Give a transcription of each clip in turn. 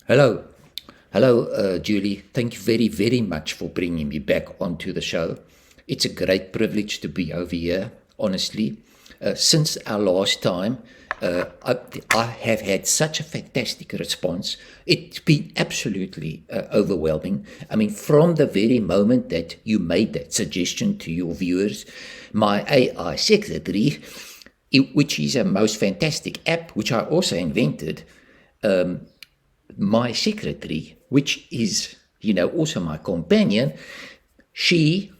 Hello. Hello, Julie. Thank you very, very much for bringing me back onto the show. It's a great privilege to be over here, honestly. Since our last time, I have had such a fantastic response. It's been absolutely overwhelming. I mean, from the very moment that you made that suggestion to your viewers, my AI secretary, which is a most fantastic app, which I also invented, my secretary, which is, also my companion, she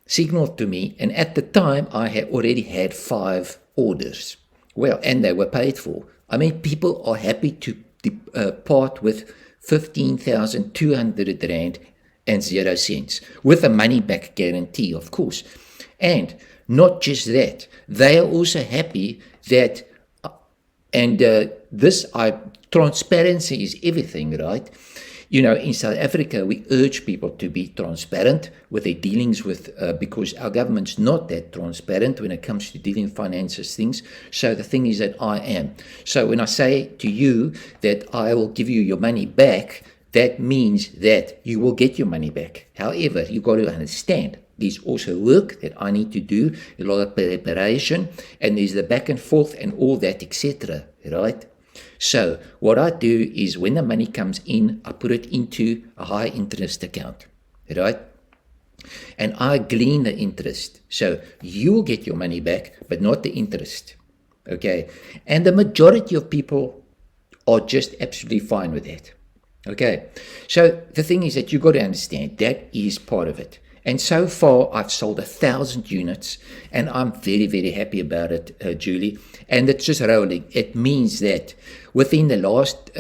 signaled to me, and at the time I had already had 5 orders. Well, and they were paid for. I mean, people are happy to part with 15,200 Rand and 0 cents, with a money back guarantee, of course. And not just that, they are also happy that, and this, transparency is everything, right? In South Africa, we urge people to be transparent with their dealings with, because our government's not that transparent when it comes to dealing with finances things. So the thing is that I am. So when I say to you that I will give you your money back, that means that you will get your money back. However, you've got to understand there's also work that I need to do, a lot of preparation, and there's the back and forth and all that, etc., right? So what I do is when the money comes in, I put it into a high interest account, right? And I glean the interest. So you'll get your money back, but not the interest, okay? And the majority of people are just absolutely fine with that, okay? So the thing is that you've got to understand that is part of it. And so far, I've sold 1,000 units, and I'm very, very happy about it, Julie. And it's just rolling. It means that within the last,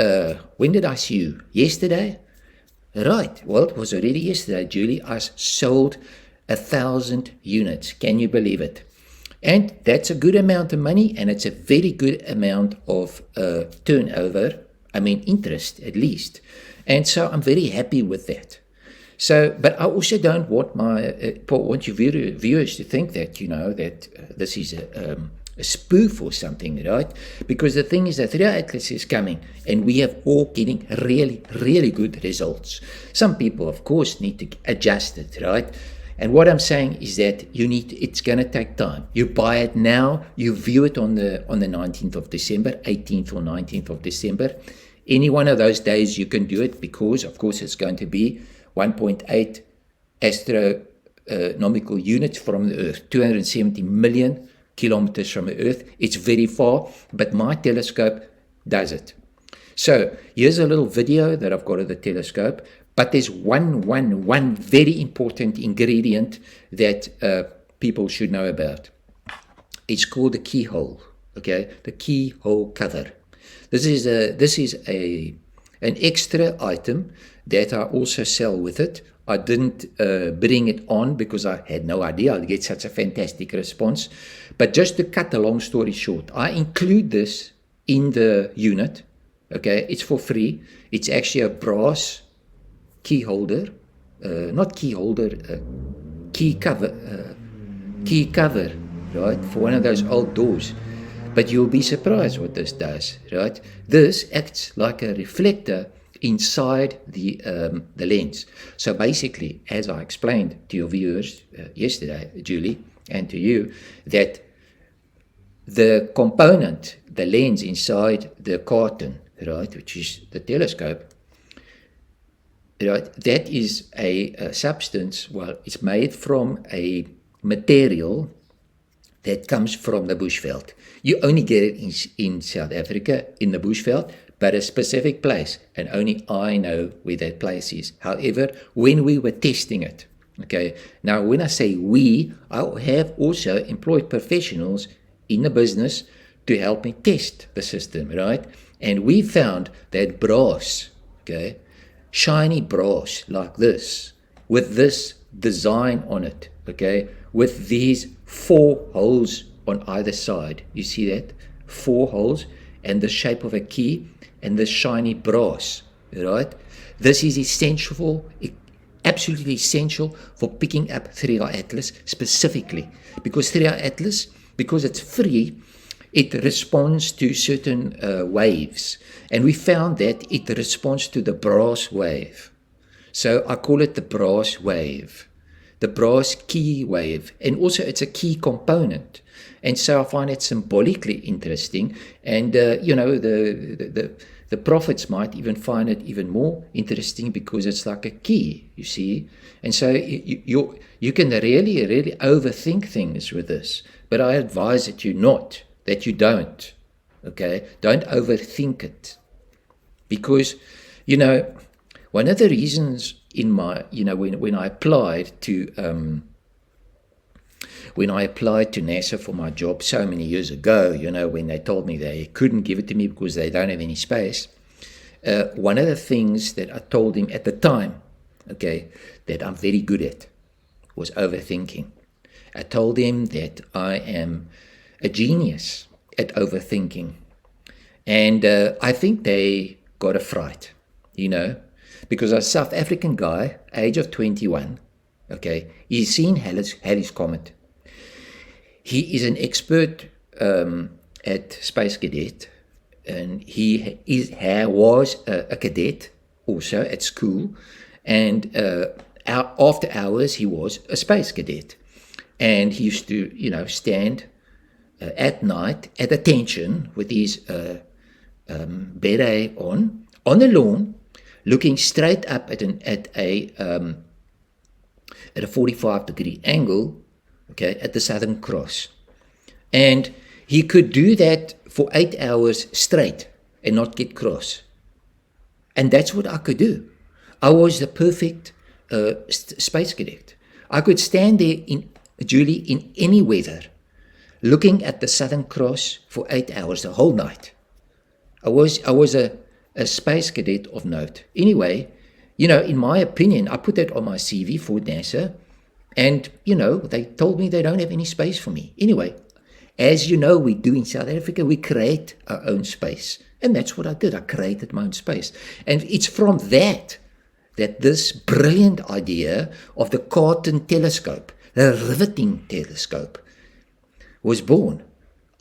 when did I see you? Yesterday? Right. Well, it was already yesterday, Julie. I sold 1,000 units. Can you believe it? And that's a good amount of money, and it's a very good amount of turnover. I mean, interest, at least. And so I'm very happy with that. So, but I also don't want your viewers to think that, that this is a spoof or something, right? Because the thing is that Real Atlas is coming, and we have all getting really, really good results. Some people, of course, need to adjust it, right? And what I'm saying is that it's going to take time. You buy it now, you view it on the 19th of December, 18th or 19th of December. Any one of those days you can do it, because, of course, it's going to be 1.8 astronomical units from the Earth, 270 million kilometers from the Earth. It's very far, but my telescope does it. So here's a little video that I've got of the telescope, but there's one very important ingredient that people should know about. It's called the keyhole, okay? The keyhole cover. This is an extra item that I also sell with it. I didn't bring it on because I had no idea I'd get such a fantastic response. But just to cut a long story short, I include this in the unit. Okay, it's for free. It's actually a brass key holder, not key holder, key cover, right, for one of those old doors. But you'll be surprised what this does, right? This acts like a reflector inside the lens. So basically, as I explained to your viewers yesterday, Julie, and to you, that the component, the lens inside the carton, right, which is the telescope, right, that is a substance, well, it's made from a material that comes from the bushveld. You only get it in South Africa, in the bushveld, but a specific place, and only I know where that place is. However, when we were testing it, okay, now when I say we, I have also employed professionals in the business to help me test the system, right? And we found that brass, okay, shiny brass like this, with this design on it, okay, with these 4 holes on either side. You see that? 4 holes and the shape of a key and the shiny brass, right? This is essential, absolutely essential for picking up 3R Atlas specifically. Because 3R Atlas, because it's free, it responds to certain waves. And we found that it responds to the brass wave. So I call it the brass wave, the brass key wave. And also it's a key component. And so I find it symbolically interesting. And, the prophets might even find it even more interesting because it's like a key, you see. And so you can really, really overthink things with this. But I advise that you don't, okay? Don't overthink it. Because, one of the reasons in my, when I applied to NASA for my job so many years ago, when they told me they couldn't give it to me because they don't have any space, one of the things that I told him at the time, okay, that I'm very good at was overthinking. I told him that I am a genius at overthinking. And I think they got a fright, because a South African guy, age of 21, okay, he's seen Halley's Comet. He is an expert at Space Cadet, and he was a cadet also at school, and after hours he was a space cadet, and he used to, stand at night at attention with his beret on the lawn, looking straight up at a 45-degree angle, okay, at the Southern Cross. And he could do that for 8 hours straight and not get cross. And that's what I could do. I was the perfect space cadet. I could stand there, Julie, in any weather, looking at the Southern Cross for 8 hours, the whole night. I was a space cadet of note. Anyway, in my opinion, I put that on my CV for NASA, and, they told me they don't have any space for me. Anyway, as you know, we do in South Africa, we create our own space. And that's what I did. I created my own space. And it's from that this brilliant idea of the Cartan telescope, the riveting telescope, was born.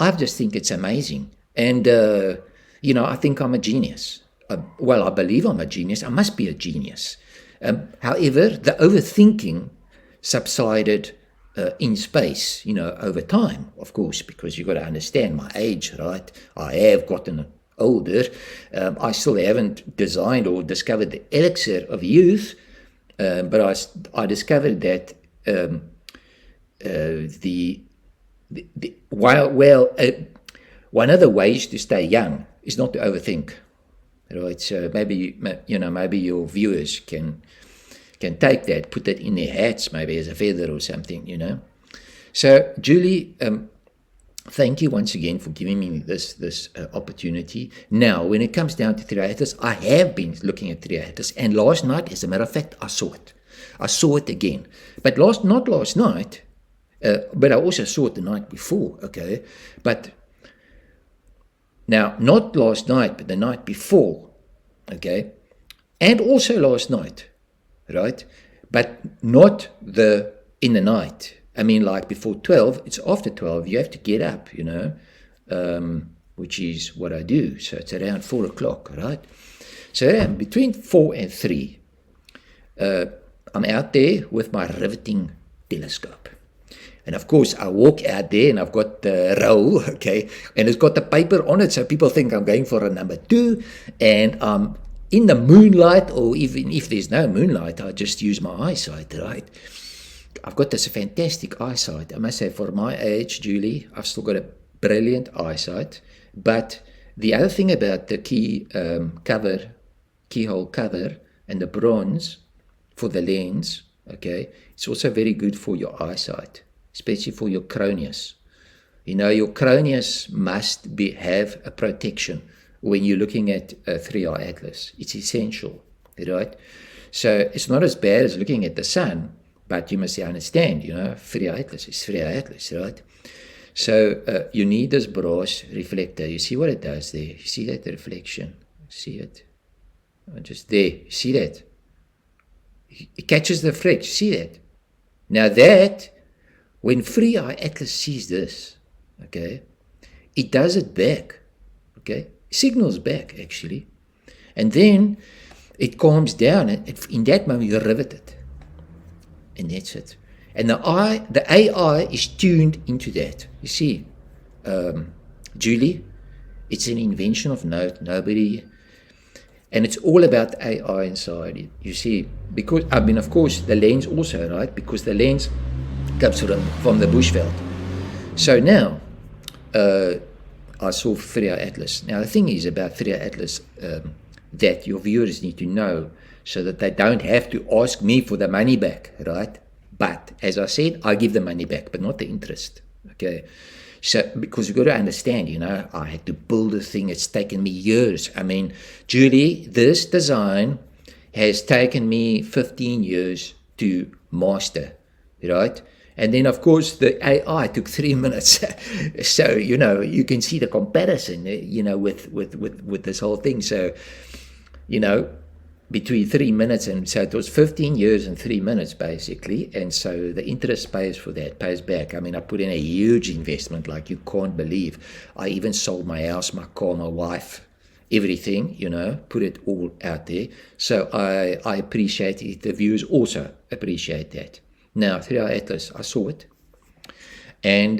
I just think it's amazing. And, I think I'm a genius. I believe I'm a genius. I must be a genius. However, the overthinking subsided in space, over time, of course, because you've got to understand my age, right? I have gotten older. I still haven't designed or discovered the elixir of youth, but I discovered that one of the ways to stay young is not to overthink, right? So maybe your viewers can take that, put that in their hats, maybe as a feather or something, So, Julie, thank you once again for giving me this opportunity. Now, when it comes down to Triatus, I have been looking at Triatus, and last night, as a matter of fact, I saw it. I saw it again. But not last night, but I also saw it the night before, okay? But now, not last night, but the night before, okay? And also last night, right? But not in the night. I mean, like before 12, it's after 12, you have to get up, which is what I do. So it's around 4 o'clock, right? So between 4 and 3, I'm out there with my riveting telescope. And of course, I walk out there and I've got the roll, okay, and it's got the paper on it, so people think I'm going for a number 2, and I'm in the moonlight, or even if there's no moonlight, I just use my eyesight, right? I've got this fantastic eyesight. I must say, for my age, Julie, I've still got a brilliant eyesight. But the other thing about the keyhole cover, and the bronze for the lens, okay, it's also very good for your eyesight, especially for your corneas. Your corneas must have a protection when you're looking at a 3-eye atlas. It's essential, right? So it's not as bad as looking at the sun, but you must understand, 3-eye atlas is 3-eye atlas, right? So you need this brass reflector. You see what it does there? You see that reflection? See it? Just there. You see that? It catches the reflection. See that? Now that, when 3-eye atlas sees this, okay, it does it back, okay? Signals back, actually. And then it calms down, and in that moment you rivet it. And that's it. And the AI is tuned into that. You see, Julie, it's an invention of note. Nobody, and it's all about the AI inside it. You see, because, I mean, of course, the lens also, right? Because the lens comes from the bushveld. So now, I saw 3-hour Atlas. Now, the thing is about 3-hour Atlas that your viewers need to know so that they don't have to ask me for the money back, right? But, as I said, I give the money back, but not the interest, okay? So, because you've got to understand, you know, I had to build a thing. It's taken me years. I mean, Julie, this design has taken me 15 years to master, right? And then, of course, the AI took 3 minutes. So, you know, you can see the comparison, you know, with this whole thing. So, you know, between 3 minutes, and so it was 15 years and 3 minutes, basically. And so the interest pays for that, pays back. I mean, I put in a huge investment like you can't believe. I even sold my house, my car, my wife, everything, you know, put it all out there. So I appreciate it. The viewers also appreciate that. Now, 3-hour Atlas, I saw it. And,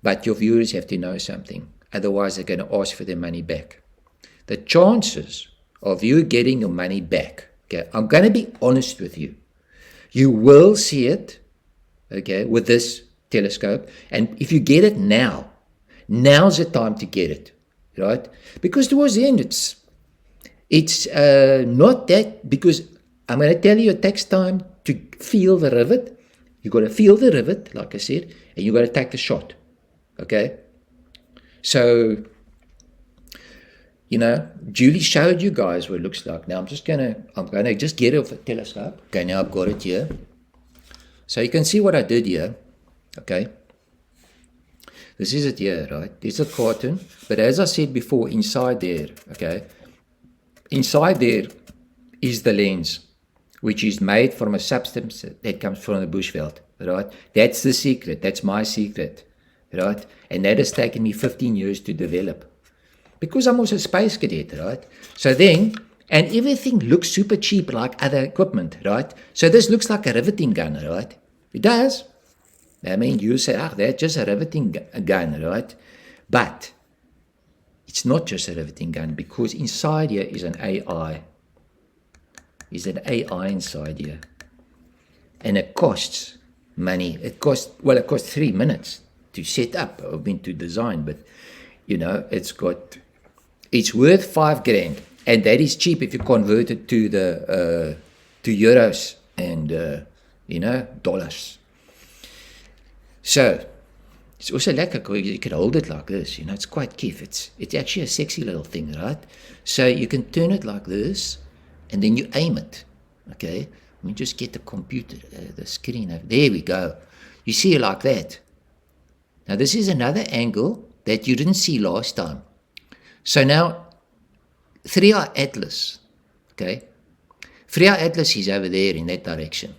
but your viewers have to know something. Otherwise, they're going to ask for their money back. The chances of you getting your money back, okay, I'm going to be honest with you. You will see it, okay, with this telescope. And if you get it now, now's the time to get it, right? Because towards the end, it's not that, because I'm going to tell you it takes time to feel the rivet. You got to feel the rivet, like I said, and you got to take the shot, okay? So, you know, Julie showed you guys what it looks like. Now I'm gonna just get it off the telescope. Okay, now I've got it here. So you can see what I did here. Okay. This is it here, right? There's a carton. But as I said before, inside there, okay, inside there is the lens, which is made from a substance that comes from the bushveld, right? That's the secret. That's my secret, right? And that has taken me 15 years to develop. Because I'm also a space cadet, right? So then, and everything looks super cheap like other equipment, right? So this looks like a riveting gun, right? It does. I mean, you say, that's just a riveting gun, right? But it's not just a riveting gun, because inside here is an AI. Is an AI inside here. And it costs money. It costs 3 minutes to set up, I mean, to design, but, you know, it's worth $5,000, and that is cheap if you convert it to to euros and you know, dollars. So it's also lekker. You can hold it like this. You know, it's quite cute. It's actually a sexy little thing, right? So you can turn it like this, and then you aim it. Okay, let me just get the computer, the screen. There we go. You see it like that. Now this is another angle that you didn't see last time. So now, 3-hour Atlas, okay? 3-hour Atlas is over there in that direction.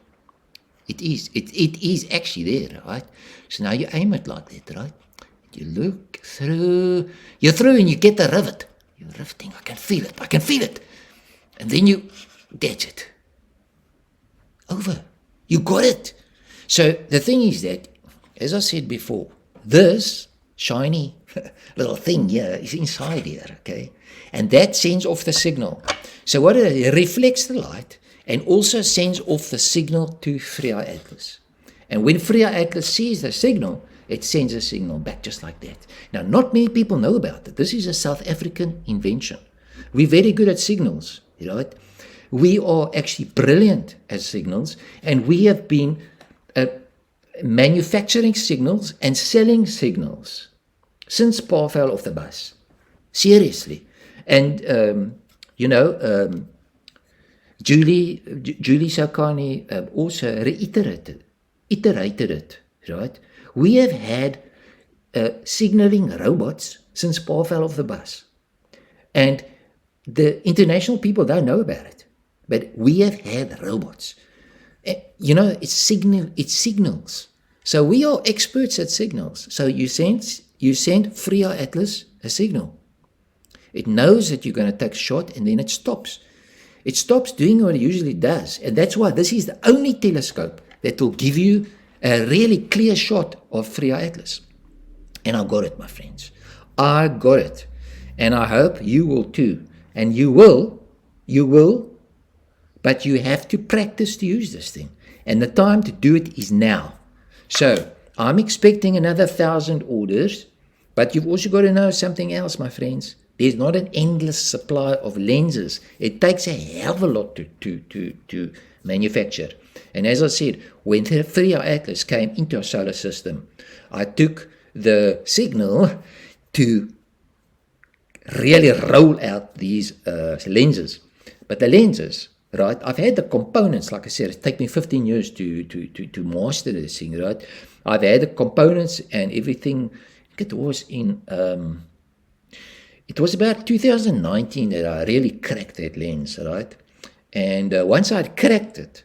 It is actually there, right? So now you aim it like that, right? You look through, you're through and you get the rivet. You're riveting, I can feel it. And then that's it. Over. You got it. So the thing is that, as I said before, this shiny little thing here is inside here, okay? And that sends off the signal. So what it reflects the light and also sends off the signal to 3-hour Atlas. And when 3-hour Atlas sees the signal, it sends a signal back just like that. Now, not many people know about it. This is a South African invention. We're very good at signals, right? We are actually brilliant at signals, and we have been manufacturing signals and selling signals since Pa fell off the bus. Seriously. And, you know, Julie Sakani also iterated it, right? We have had signaling robots since Pa fell off the bus. And the international people don't know about it. But we have had robots. You know, it's signals. So we are experts at signals. So you sense you send free atlas a signal. It knows that you're going to take a shot, and then it stops. It stops doing what it usually does. And that's why this is the only telescope that will give you a really clear shot of free atlas. And I got it, my friends. I got it. And I hope you will too. And you will, but you have to practice to use this thing. And the time to do it is now. So I'm expecting another 1,000 orders, but you've also got to know something else, my friends. There's not an endless supply of lenses. It takes a hell of a lot to manufacture. And as I said, when the free atlas came into our solar system, I took the signal to really roll out these lenses. But the lenses, right, I've had the components, like I said, it took me 15 years to master this thing, right? I've had the components and everything. It was in, it was about 2019 that I really cracked that lens, right? And once I'd cracked it,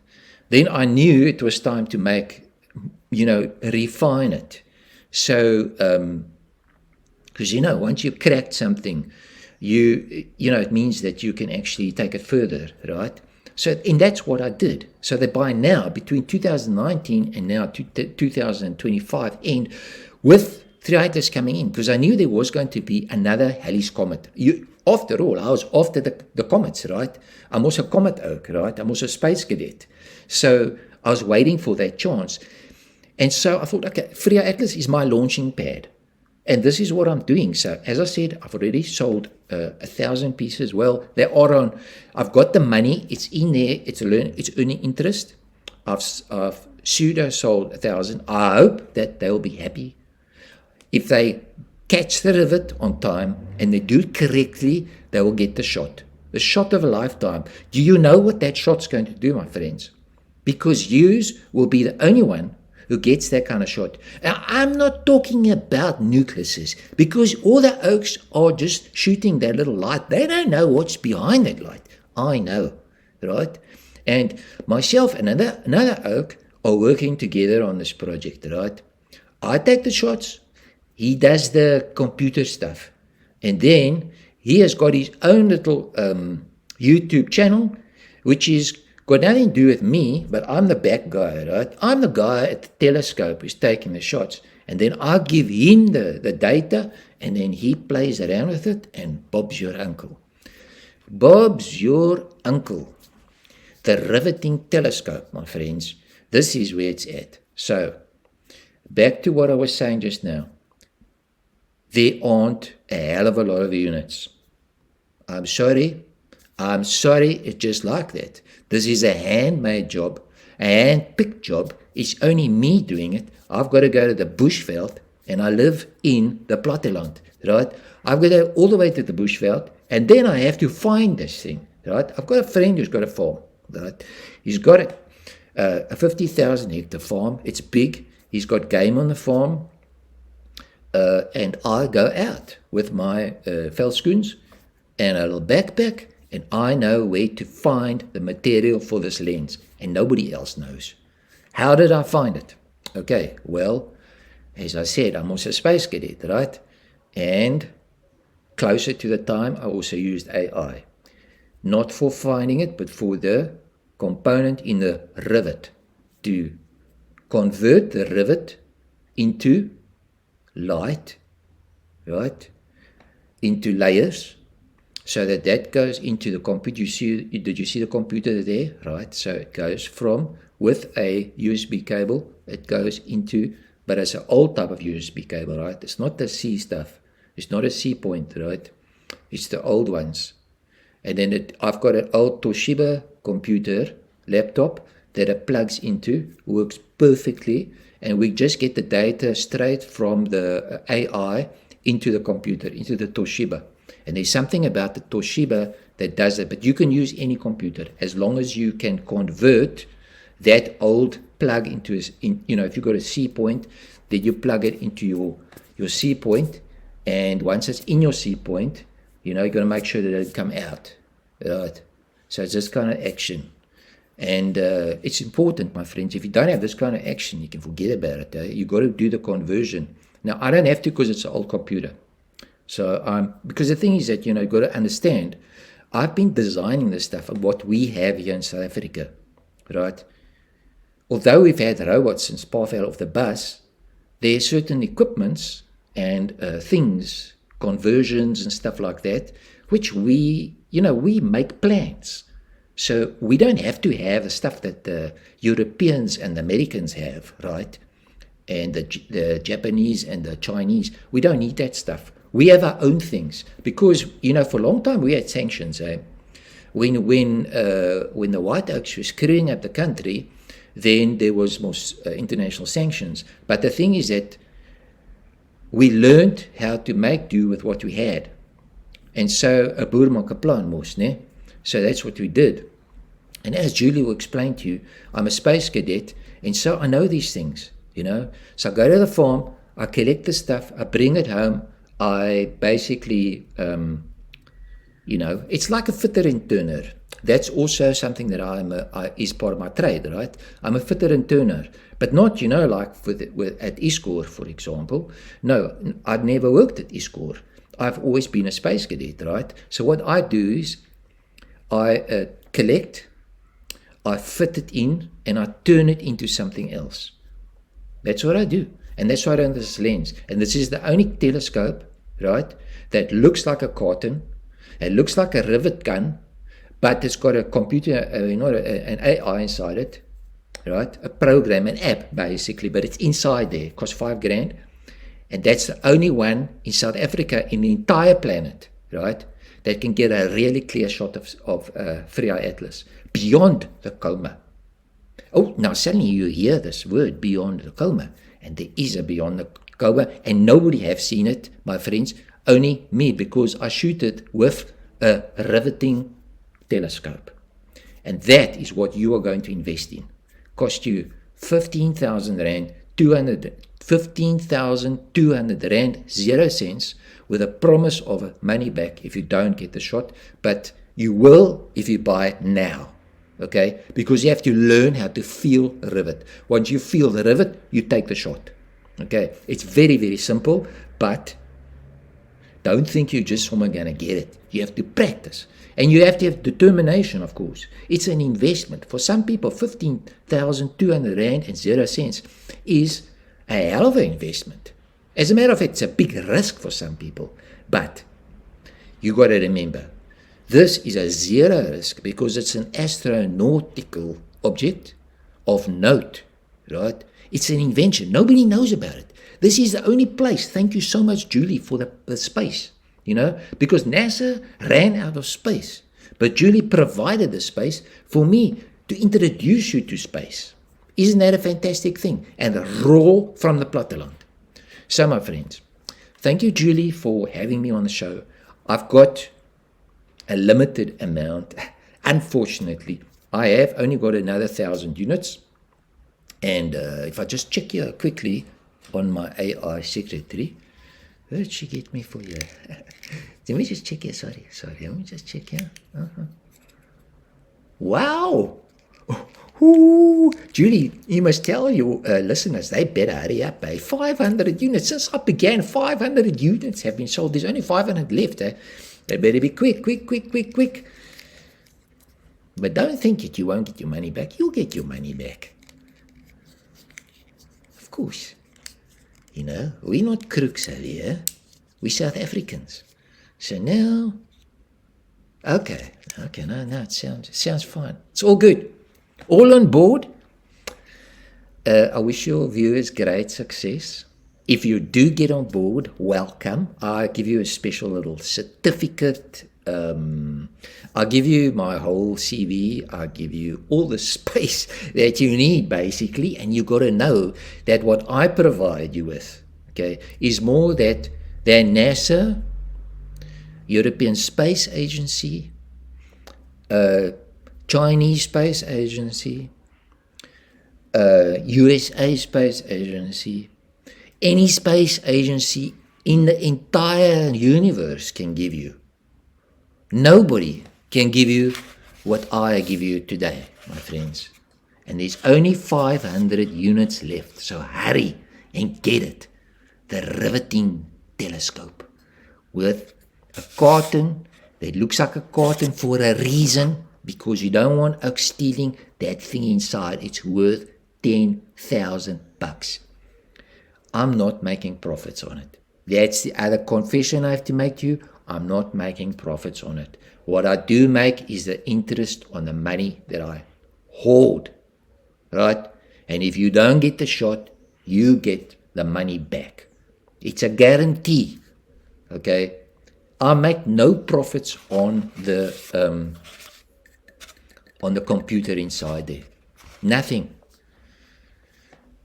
then I knew it was time to make, refine it. So, because, once you cracked something, it means that you can actually take it further, right? So, and that's what I did. So that by now, between 2019 and now 2025, and with atlas coming in, because I knew there was going to be another Halley's Comet. After all, I was after the comets, right? I'm also comet oak, right? I'm also space cadet. So I was waiting for that chance. And so I thought, okay, free atlas is my launching pad. And this is what I'm doing. So as I said, I've already sold 1,000 pieces. Well, they are on, I've got the money, it's in there, it's earning interest. I've pseudo sold 1,000. I hope that they'll be happy. If they catch the rivet on time and they do it correctly, they will get the shot of a lifetime. Do you know what that shot's going to do, my friends? Because yous will be the only one who gets that kind of shot. Now, I'm not talking about nucleuses, because all the oaks are just shooting that little light. They don't know what's behind that light. I know, right? And myself and another oak are working together on this project, right? I take the shots. He does the computer stuff. And then he has got his own little YouTube channel, which is got nothing to do with me, but I'm the back guy, right? I'm the guy at the telescope who's taking the shots. And then I give him the data, and then he plays around with it, and Bob's your uncle. Bob's your uncle. The riveting telescope, my friends. This is where it's at. So, back to what I was saying just now. There aren't a hell of a lot of units. I'm sorry, it's just like that. This is a handmade job, a hand-picked job. It's only me doing it. I've got to go to the bushveld, and I live in the platteland, right? I've got to go all the way to the bushveld, and then I have to find this thing, right? I've got a friend who's got a farm, right? He's got a 50,000 hectare farm. It's big. He's got game on the farm. And I go out with my veldschoens and a little backpack, and I know where to find the material for this lens, and nobody else knows. How did I find it? Okay, well, as I said, I'm also a space cadet, right? And closer to the time, I also used AI. Not for finding it, but for the component in the rivet, to convert the rivet into light, right, into layers, so that goes into the computer. Did you see the computer there, right? So it goes from, with a USB cable, it goes into, but it's an old type of USB cable, right? It's not the C stuff. It's not a C point, right? It's the old ones. And then I've got an old Toshiba computer, laptop, that it plugs into, works perfectly, and we just get the data straight from the AI into the computer, into the Toshiba. And there's something about the Toshiba that does it, but you can use any computer as long as you can convert that old plug into, if you've got a C point, then you plug it into your C point, and once it's in your C point, you're going to make sure that it come out, right? So it's this kind of action. And it's important, my friends. If you don't have this kind of action, you can forget about it. You've got to do the conversion. Now, I don't have to because it's an old computer. So, because the thing is that, you've got to understand, I've been designing this stuff of what we have here in South Africa, right? Although we've had robots since Pa fell off the bus, there are certain equipments and things, conversions and stuff like that, which we make plans. So we don't have to have the stuff that the Europeans and the Americans have, right? And the Japanese and the Chinese. We don't need that stuff. We have our own things because, for a long time we had sanctions. When the White Oaks were screwing up the country, then there was more international sanctions. But the thing is that we learned how to make do with what we had. And so, a boer maak 'n plan mos, né? So that's what we did. And as Julie will explain to you, I'm a space cadet, and so I know these things, So I go to the farm, I collect the stuff, I bring it home, I basically, it's like a fitter and turner. That's also something that is part of my trade, right? I'm a fitter and turner, but not, like at Escor, for example. No, I've never worked at Escor. I've always been a space cadet, right? So what I do is I collect, I fit it in, and I turn it into something else. That's what I do. And that's why I run this lens. And this is the only telescope, right, that looks like a carton. It looks like a rivet gun, but it's got a computer, an AI inside it, right? A program, an app, basically, but it's inside there. It costs $5,000. And that's the only one in South Africa, in the entire planet, right, that can get a really clear shot of Free-Eye Atlas, beyond the coma. Oh, now suddenly you hear this word, beyond the coma. And there is a beyond the coma, and nobody have seen it, my friends, only me, because I shoot it with a riveting telescope. And that is what you are going to invest in. Cost you 15,000 Rand, 15,200 Rand, 0 cents, with a promise of money back if you don't get the shot. But you will if you buy it now. Okay? Because you have to learn how to feel a rivet. Once you feel the rivet, you take the shot. Okay? It's very, very simple, but don't think you're just someone going to get it. You have to practice. And you have to have determination, of course. It's an investment. For some people, 15,200 Rand and 0 cents is a hell of an investment. As a matter of fact, it's a big risk for some people. But you got to remember, this is a zero risk because it's an astronautical object of note, right? It's an invention. Nobody knows about it. This is the only place. Thank you so much, Julie, for the space, because NASA ran out of space. But Julie provided the space for me to introduce you to space. Isn't that a fantastic thing? And raw from the platteland. So, my friends, thank you, Julie, for having me on the show. I've got a limited amount. Unfortunately, I have only got another 1,000 units. And if I just check here quickly on my AI secretary, where did she get me for you? Let me just check here. Sorry. Let me just check here. Wow. Ooh, Julie, you must tell your listeners they better hurry up. 500 units. Since I began, 500 units have been sold. There's only 500 left. They better be quick. But don't think that you won't get your money back. You'll get your money back. Of course. We're not crooks over here. We're South Africans. So now, okay, no, it sounds fine. It's all good. All on board. I wish your viewers great success. If you do get on board, welcome. I give you a special little certificate. I'll give you my whole CV. I'll give you all the space that you need, basically. And you got to know that what I provide you with, okay, is more than NASA, European Space Agency, Chinese Space Agency, USA Space Agency, any space agency in the entire universe can give you. Nobody can give you what I give you today, my friends. And there's only 500 units left, so hurry and get it. the riveting telescope with a carton that looks like a carton for a reason, because you don't want oaks stealing that thing inside. It's worth $10,000. I'm not making profits on it. That's the other confession I have to make to you. I'm not making profits on it. What I do make is the interest on the money that I hoard, right? And if you don't get the shot, you get the money back. It's a guarantee, okay? I make no profits on the computer inside there. Nothing.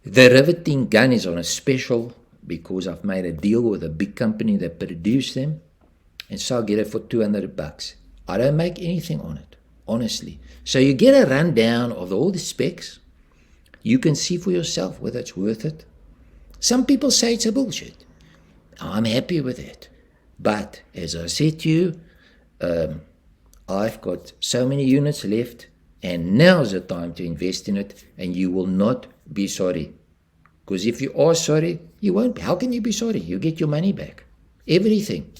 The riveting gun is on a special because I've made a deal with a big company that produced them, and so I get it for $200. I don't make anything on it, honestly. So you get a rundown of all the specs. You can see for yourself whether it's worth it. Some people say it's a bullshit. I'm happy with it. But as I said to you, I've got so many units left, and now's the time to invest in it, and you will not be sorry. Because if you are sorry, you won't be. How can you be sorry? You get your money back. Everything.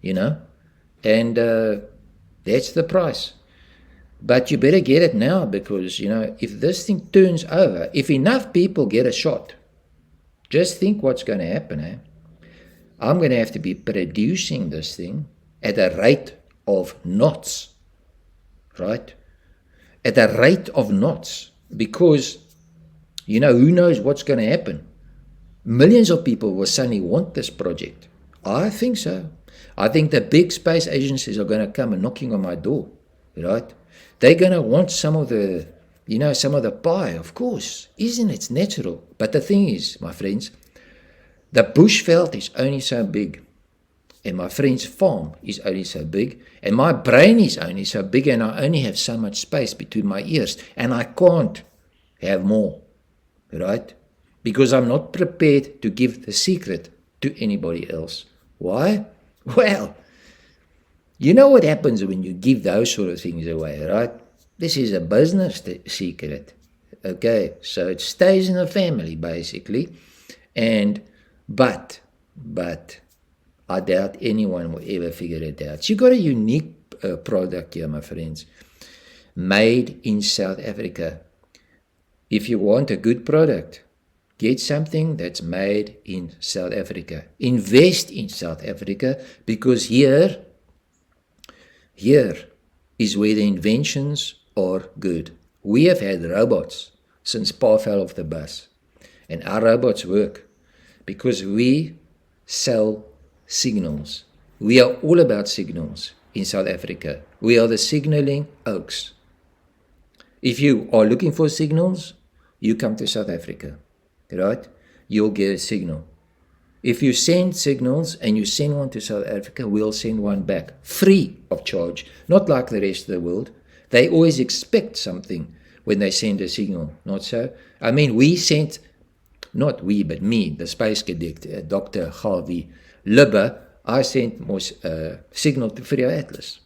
You know? And that's the price. But you better get it now, because, you know, if this thing turns over, if enough people get a shot, just think what's going to happen, eh? I'm going to have to be producing this thing at a rate of knots, right? At a rate of knots, because, you know, who knows what's going to happen? Millions of people will suddenly want this project. I think so. I think the big space agencies are going to come and knocking on my door, right? They're going to want some of the, you know, some of the pie, of course. Isn't it? It's natural. But the thing is, my friends, the bushveld is only so big, and my friend's farm is only so big, and my brain is only so big, and I only have so much space between my ears, and I can't have more, right? Because I'm not prepared to give the secret to anybody else. Why? Well, you know what happens when you give those sort of things away, right? This is a business secret, okay? So it stays in the family, basically, and But I doubt anyone will ever figure it out. So you got a unique product here, my friends, made in South Africa. If you want a good product, get something that's made in South Africa. Invest in South Africa, because here is where the inventions are good. We have had robots since Pa fell off the bus, and our robots work. Because we sell signals. We are all about signals in South Africa. We are the signaling oaks. If you are looking for signals, you come to South Africa, right? You'll get a signal. If you send signals and you send one to South Africa, we'll send one back, free of charge, not like the rest of the world. They always expect something when they send a signal, not so. I mean, we sent... Not we, but me, the space cadet, Dr. Gawie Loebe, I sent more signal to Free Atlas.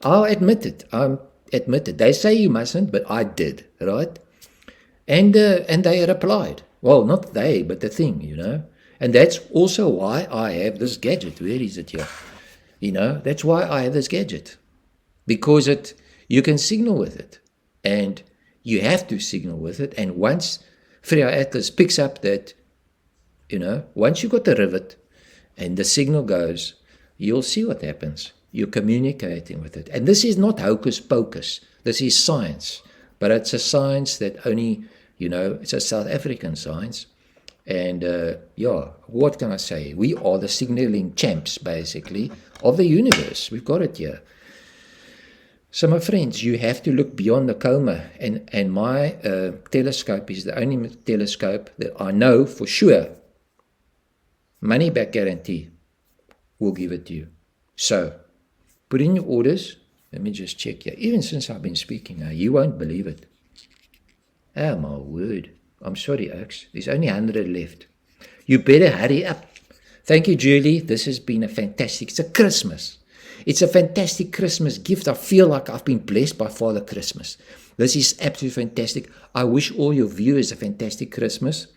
I'll admit it. They say you mustn't, but I did, right? And they replied. Well, not they, but the thing, you know. And that's also why I have this gadget. Where is it here? You know, that's why I have this gadget. Because you can signal with it. And you have to signal with it. And once Free Atlas picks up that, you know, once you got the rivet and the signal goes, you'll see what happens. You're communicating with it. And this is not hocus pocus. This is science. But it's a science that only, you know, it's a South African science. And, what can I say? We are the signaling champs, basically, of the universe. We've got it here. So, my friends, you have to look beyond the coma, and my telescope is the only telescope that I know for sure, money back guarantee, will give it to you. So, put in your orders. Let me just check here. Even since I've been speaking now, you won't believe it. Oh, my word. I'm sorry, Oaks. There's only 100 left. You better hurry up. Thank you, Julie. This has been a fantastic, it's a Christmas. It's a fantastic Christmas gift. I feel like I've been blessed by Father Christmas. This is absolutely fantastic. I wish all your viewers a fantastic Christmas.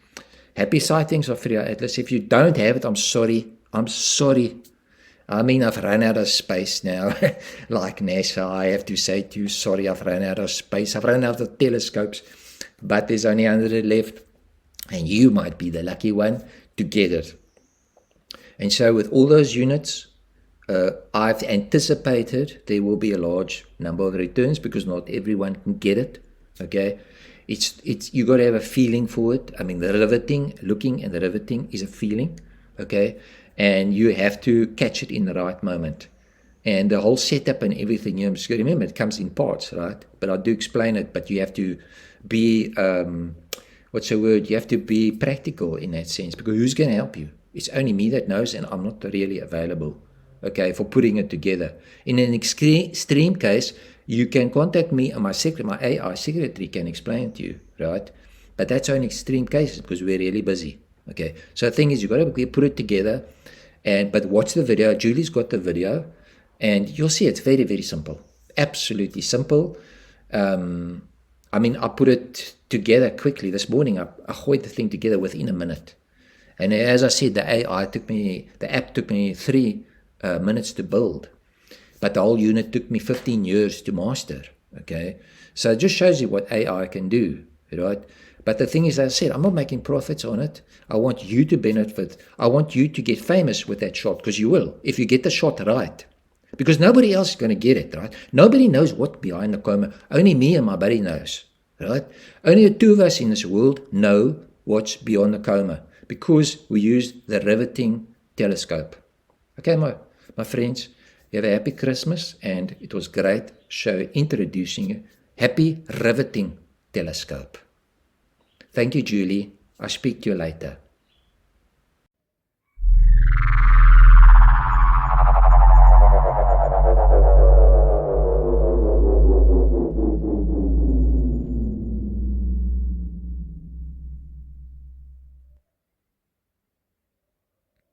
Happy sightings of 3-hour atlas. If you don't have it, I'm sorry. I'm sorry. I mean, I've run out of space now. Like NASA, I have to say to you, sorry, I've run out of space. I've run out of telescopes, but there's only 100 left, and you might be the lucky one to get it. And so with all those units, I've anticipated there will be a large number of returns because not everyone can get it, okay? It's you got to have a feeling for it. I mean, the riveting, looking and the riveting is a feeling, okay? And you have to catch it in the right moment. And the whole setup and everything, you know, remember, it comes in parts, right? But I do explain it, but you have to be, what's the word? You have to be practical in that sense, because who's going to help you? It's only me that knows, and I'm not really available, okay, for putting it together. In an extreme case, you can contact me, and my AI secretary can explain it to you, right? But that's only extreme cases because we're really busy, okay? So the thing is, you've got to put it together, but watch the video. Julie's got the video, and you'll see it's very, very simple, absolutely simple. I mean, I put it together quickly this morning. I hoiked the thing together within a minute. And as I said, the app took me 3 minutes to build, but the whole unit took me 15 years to master, okay? So it just shows you what AI can do, right? But the thing is, as I said, I'm not making profits on it. I want you to benefit. I want you to get famous with that shot, because you will, if you get the shot right. Because nobody else is going to get it, right? Nobody knows what's behind the coma. Only me and my buddy knows, right? Only the two of us in this world know what's beyond the coma, because we use the riveting telescope. Okay, my friends, you have a happy Christmas, and it was great introducing you. Happy riveting telescope. Thank you, Julie. I'll speak to you later.